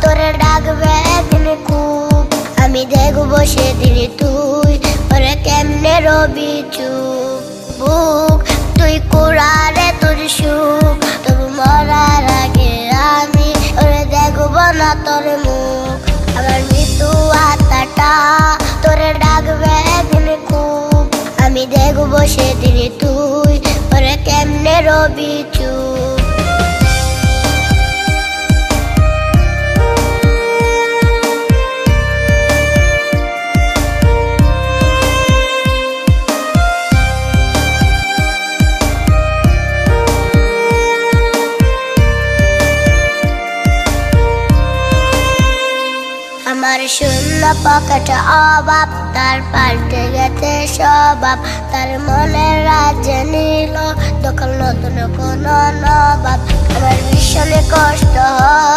তোরে ডাকবে একদিন খুব, আমি দেখবো সেদিন তুই ওরে কেমনে রবি চুপ। বুক তুই কুড়ারে তোর সুখ, তবু মরার আগে আমি ওরে দেখবো না তোর মুখ। আমার মৃত্যু আত্মাটা তোরে ডাকবে একদিন খুব, আমি দেখবো সেদিন তুই ওরে কেমনে রবি চুপ। আমার শূন্য পকেট অভাব, তার পাল্টে গেছে স্বভাব। তার মনের রাজ্যে নিল দখল নতুন কোন নবাব। আমার ভীষণ কষ্ট হয়।